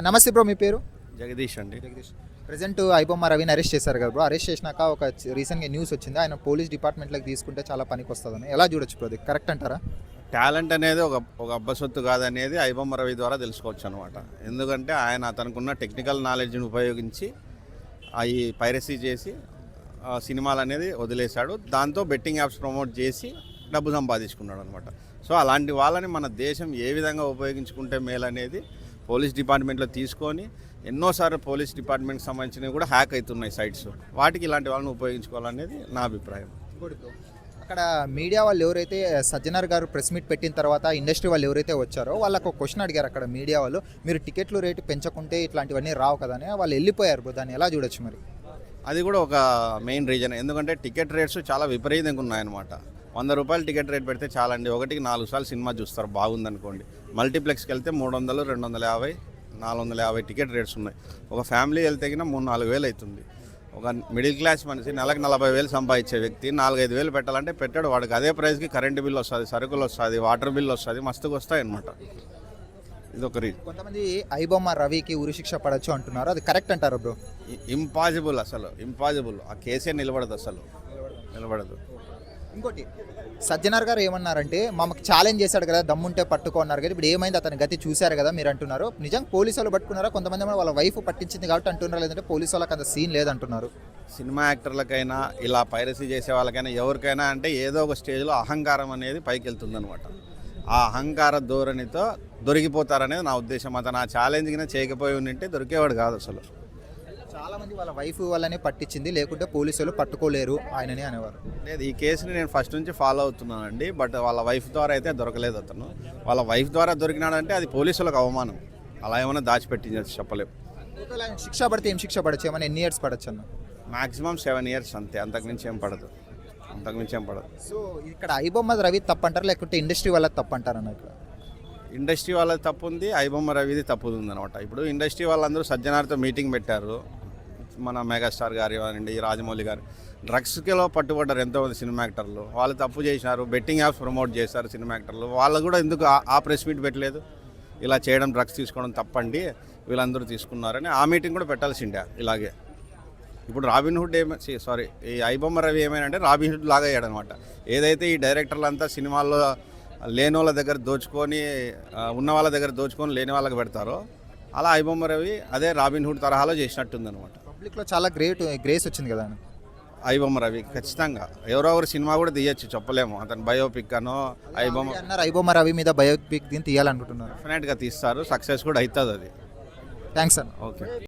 నమస్తే బ్రో, మీ పేరు? జగదీష్ అండి. జగదీష్. ప్రెజెంట్ ఐబొమ్మ రవిని అరెస్ట్ చేశారు కదా బ్రో. అరెస్ట్ చేసినాక ఒక రీసెంట్గా న్యూస్ వచ్చింది, ఆయన పోలీస్ డిపార్ట్మెంట్లోకి తీసుకుంటే చాలా పనికి వస్తుందని. ఎలా చూడొచ్చు బ్రో, అది కరెక్ట్ అంటారా? టాలెంట్ అనేది ఒక అబ్బసొత్తు కాదనేది ఐబొమ్మ రవి ద్వారా తెలుసుకోవచ్చు అనమాట. ఎందుకంటే ఆయన తనకున్న టెక్నికల్ నాలెడ్జ్ని ఉపయోగించి ఈ పైరసీ చేసి సినిమాలు అనేది వదిలేశాడు. దాంతో బెట్టింగ్ యాప్స్ ప్రమోట్ చేసి డబ్బు సంపాదించుకున్నాడు అనమాట. సో అలాంటి వాళ్ళని మన దేశం ఏ విధంగా ఉపయోగించుకుంటే మేలనేది పోలీస్ డిపార్ట్మెంట్లో తీసుకొని ఎన్నోసార్లు పోలీస్ డిపార్ట్మెంట్కి సంబంధించినవి కూడా హ్యాక్ అవుతున్నాయి సైట్స్. వాటికి ఇలాంటి వాళ్ళని ఉపయోగించుకోవాలనేది నా అభిప్రాయం. అక్కడ మీడియా వాళ్ళు ఎవరైతే సజ్జనర్ గారు ప్రెస్ మీట్ పెట్టిన తర్వాత ఇండస్ట్రీ వాళ్ళు ఎవరైతే వచ్చారో వాళ్ళకు ఒక క్వశ్చన్ అడిగారు అక్కడ మీడియా వాళ్ళు, మీరు టికెట్లు రేటు పెంచకుంటే ఇట్లాంటివన్నీ రావు కదా అని. వాళ్ళు వెళ్ళిపోయారు బ్రో, దాన్ని ఎలా చూడొచ్చు మరి? అది కూడా ఒక మెయిన్ రీజన్. ఎందుకంటే టికెట్ రేట్స్ చాలా విపరీతంగా ఉన్నాయన్నమాట. 100 రూపాయలు టికెట్ రేట్ పెడితే చాలండి, ఒకటికి 4 సార్లు సినిమా చూస్తారు బాగుందనుకోండి. మల్టీప్లెక్స్కి వెళ్తే 300, 250, 450 టికెట్ రేట్స్ ఉన్నాయి. ఒక ఫ్యామిలీ వెళ్తే 3-4 వేలు అవుతుంది. ఒక మిడిల్ క్లాస్ మనిషి నెలకు 40,000 సంపాదించే వ్యక్తి 4-5 వేలు పెట్టాలంటే పెట్టాడు. వాడికి అదే ప్రైస్కి కరెంటు బిల్ వస్తుంది, సరుకులు వస్తుంది, వాటర్ బిల్ వస్తుంది, మస్తుగా వస్తాయి అనమాట. ఇది ఒక రీజన్. కొంతమంది ఐబొమ్మ రవికి ఉరిశిక్ష పడచ్చు అంటున్నారు, అది కరెక్ట్ అంటారు బ్రో? ఇంపాసిబుల్, అసలు ఇంపాసిబుల్. ఆ కేసే నిలబడదు, అసలు నిలబడదు. ఇంకోటి, సజ్జనర్ గారు ఏమన్నారంటే మాకు ఛాలెంజ్ చేశాడు కదా, దమ్ముంటే పట్టుకున్నారు కదా, ఇప్పుడు ఏమైంది అతని గతి చూశారు కదా మీరు అంటున్నారు. నిజంగా పోలీసు వాళ్ళు పట్టుకున్నారా? కొంతమంది వాళ్ళ వైఫ్ పట్టించింది కాబట్టి అంటున్నారు, లేదంటే పోలీసు వాళ్ళకి అంత సీన్ లేదంటున్నారు. సినిమా యాక్టర్లకైనా ఇలా పైరసీ చేసే వాళ్ళకైనా ఎవరికైనా అంటే ఏదో ఒక స్టేజ్లో అహంకారం అనేది పైకి వెళ్తుందనమాట. ఆ అహంకార ధోరణితో దొరికిపోతారనేది నా ఉద్దేశం. అతను ఆ ఛాలెంజ్గా చేయకపోయి ఉంటే దొరికేవాడు కాదు అసలు. చాలామంది వాళ్ళ వైఫ్ వాళ్ళనే పట్టించింది, లేకుంటే పోలీసులు పట్టుకోలేరు ఆయనని అనేవారు. లేదు, ఈ కేసుని నేను ఫస్ట్ నుంచి ఫాలో అవుతున్నానండి. బట్ వాళ్ళ వైఫ్ ద్వారా అయితే దొరకలేదు అతను. వాళ్ళ వైఫ్ ద్వారా దొరికినాడంటే అది పోలీసులకు అవమానం. అలా ఏమైనా దాచిపెట్టింది చెప్పలేము. శిక్ష పడితే ఏం శిక్ష పడచ్చు, ఏమైనా ఎన్ని ఇయర్స్ పడచ్చు అన్న? మాక్సిమం 7 years అంతే, అంతకుమించి ఏం పడదు. సో ఇక్కడ ఐబొమ్మ రవి తప్పంటారా, లేకుంటే ఇండస్ట్రీ వాళ్ళకి తప్పంటారు అన్న? ఇక్కడ ఇండస్ట్రీ వాళ్ళది తప్పు ఉంది, ఐబొమ్మ రవిది తప్పు ఉంది అనమాట. ఇప్పుడు ఇండస్ట్రీ వాళ్ళందరూ సజ్జనార్తో మీటింగ్ పెట్టారు. మన మెగాస్టార్ గారు కానివ్వండి, రాజమౌళి గారు డ్రగ్స్కిలో పట్టుబడ్డారు ఎంతోమంది సినిమా యాక్టర్లు. వాళ్ళు తప్పు చేసినారు, బెట్టింగ్ యాప్స్ ప్రమోట్ చేశారు సినిమా యాక్టర్లు. వాళ్ళు కూడా ఎందుకు ఆ ప్రెస్ మీట్ పెట్టలేదు? ఇలా చేయడం, డ్రగ్స్ తీసుకోవడం తప్పండి, వీళ్ళందరూ తీసుకున్నారని ఆ మీటింగ్ కూడా పెట్టాల్సిండే. ఇలాగే ఇప్పుడు రాబిన్హుడ్ ఈ ఐబొమ్మ రవి ఏమైనా రాబిన్హుడ్ లాగా అయ్యాడనమాట. ఏదైతే ఈ డైరెక్టర్లు అంతా సినిమాల్లో లేని వాళ్ళ దగ్గర దోచుకొని, ఉన్న వాళ్ళ దగ్గర దోచుకొని లేని వాళ్ళకి పెడతారో, అలా ఐబొమ్మ రవి అదే రాబిన్హుడ్ తరహాలో చేసినట్టుందనమాట. పబ్లిక్లో చాలా గ్రేస్ వచ్చింది కదా ఐబొమ్మ రవి. ఖచ్చితంగా ఎవరెవరు సినిమా కూడా తీయచ్చు, చెప్పలేము. అతను బయోపిక్ అనో ఐబొమ్మ రవి మీద బయోపిక్ దీన్ని తీయాలనుకుంటున్నారు. డెఫినెట్గా తీస్తారు, సక్సెస్ కూడా అవుతుంది అది. థ్యాంక్స్ అన్న. ఓకే.